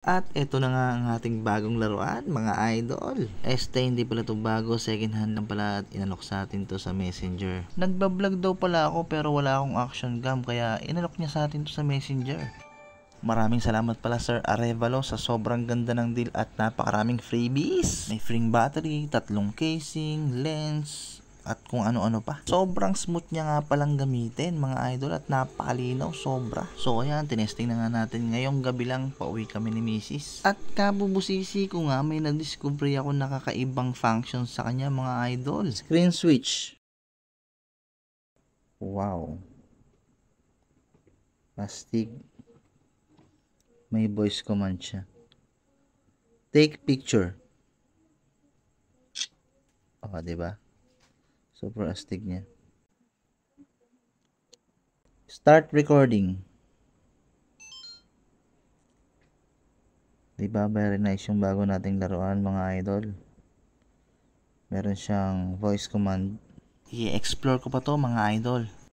At ito na nga ang ating bagong laruan, mga idol. Hindi pala ito bago, second hand lang pala at inalok sa atin to sa Messenger. Nagbablog daw pala ako pero wala akong action cam kaya inalok niya sa atin to sa Messenger. Maraming salamat pala Sir Arevalo sa sobrang ganda ng deal at napakaraming freebies. May free battery, 3 casing, lens, at kung ano-ano pa. Sobrang smooth niya nga palang gamitin mga idol at napakalinaw sobra. So ayan, tinesting na nga natin ngayong gabi lang, pauwi kami ni Mrs. At kabubusisi ko nga may na-discovery ako nakakaibang function sa kanya mga idol. Screen switch. Wow. Plastic. May voice command siya. Take picture. Diba? Super astig niya. Start recording. Diba very nice yung bago nating laruan mga idol. Meron siyang voice command. I-explore ko pa to mga idol.